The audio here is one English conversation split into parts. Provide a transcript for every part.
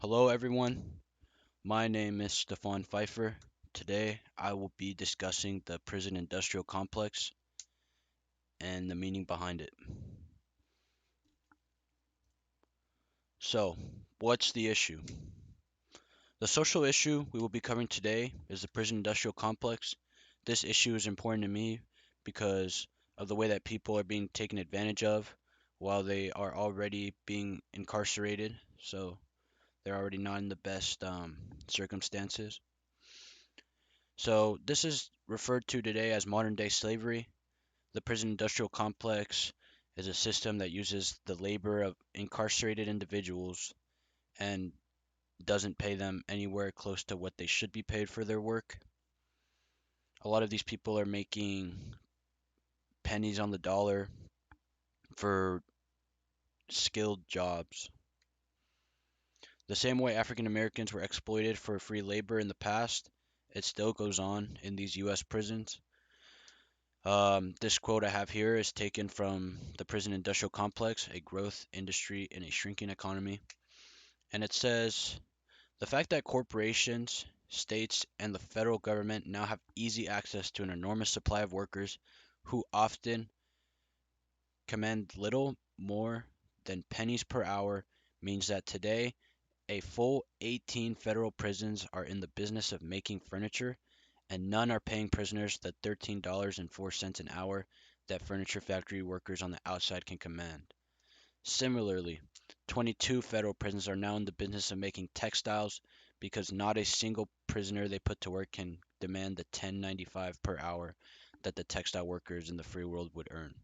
Hello, everyone. My name is Stefan Pfeiffer. Today, I will be discussing the prison industrial complex and the meaning behind it. So, what's the issue? The social issue we will be covering today is the prison industrial complex. This issue is important to me because of the way that people are being taken advantage of while they are already being incarcerated. So, they're already not in the best circumstances. So, this is referred to today as modern day slavery. The prison industrial complex is a system that uses the labor of incarcerated individuals and doesn't pay them anywhere close to what they should be paid for their work. A lot of these people are making pennies on the dollar for skilled jobs. The same way African Americans were exploited for free labor in the past, it still goes on in these US prisons. This quote I have here is taken from the prison industrial complex, a growth industry in a shrinking economy. And it says the fact that corporations, states, and the federal government now have easy access to an enormous supply of workers who often command little more than pennies per hour means that today a full 18 federal prisons are in the business of making furniture, and none are paying prisoners the $13.04 an hour that furniture factory workers on the outside can command. Similarly, 22 federal prisons are now in the business of making textiles because not a single prisoner they put to work can demand the 10.95 per hour that the textile workers in the free world would earn.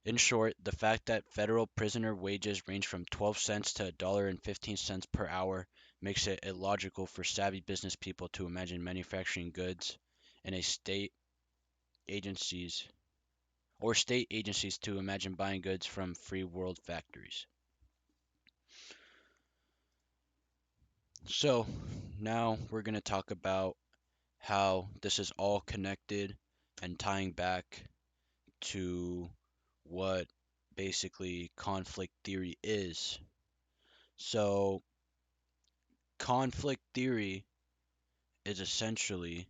In short, the fact that federal prisoner wages range from 12 cents to $1.15 per hour makes it illogical for savvy business people to imagine manufacturing goods in a agencies state agencies to imagine buying goods from free world factories. So, now we're going to talk about how this is all connected and tying back to what basically conflict theory is. So, conflict theory is essentially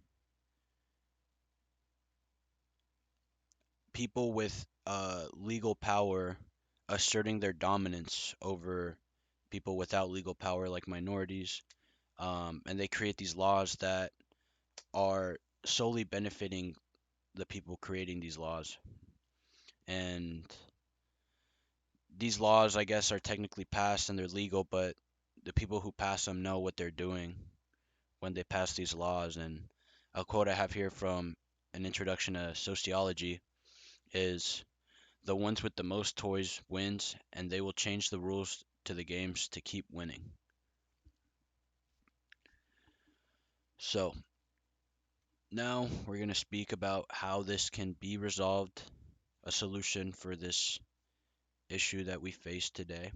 people with legal power asserting their dominance over people without legal power, like minorities, and they create these laws that are solely benefiting the people creating these laws. And these laws, I guess, are technically passed and they're legal, but the people who pass them know what they're doing when they pass these laws. And a quote I have here from an introduction to sociology is the ones with the most toys wins, and they will change the rules to the games to keep winning. So now we're going to speak about how this can be resolved, a solution for this issue that we face today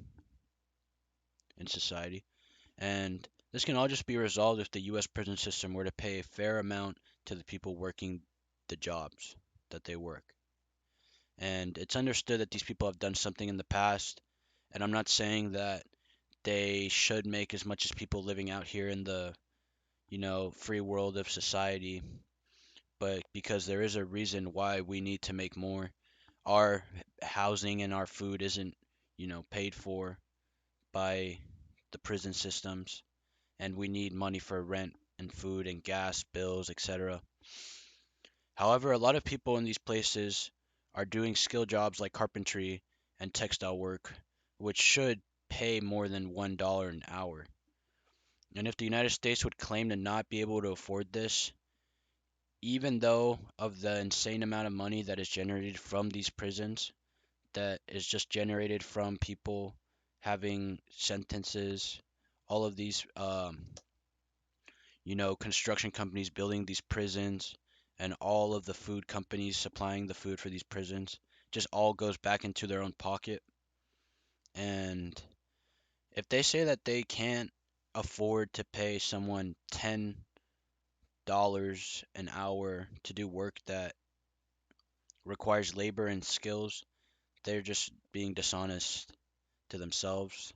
in society. And this can all just be resolved if the US prison system were to pay a fair amount to the people working the jobs that they work. And it's understood that these people have done something in the past, and I'm not saying that they should make as much as people living out here in the, free world of society, but because there is a reason why we need to make more. Our housing and our food isn't, paid for by the prison systems, and we need money for rent and food and gas bills, etc. However, a lot of people in these places are doing skill jobs like carpentry and textile work, which should pay more than $1 an hour. And if the United States would claim to not be able to afford this, even though of the insane amount of money that is generated from these prisons, that is just generated from people having sentences, all of these construction companies building these prisons and all of the food companies supplying the food for these prisons just all goes back into their own pocket. And if they say that they can't afford to pay someone $10 an hour to do work that requires labor and skills, they're just being dishonest to themselves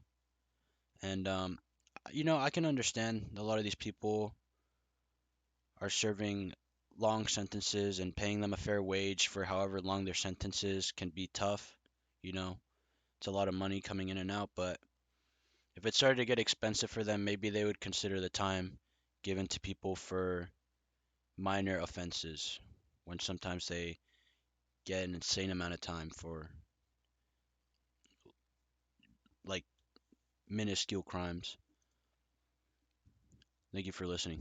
And I can understand a lot of these people are serving long sentences and paying them a fair wage for however long their sentences can be tough. You know, it's a lot of money coming in and out, but if it started to get expensive for them, maybe they would consider the time given to people for minor offenses when sometimes they get an insane amount of time for like minuscule crimes. Thank you for listening.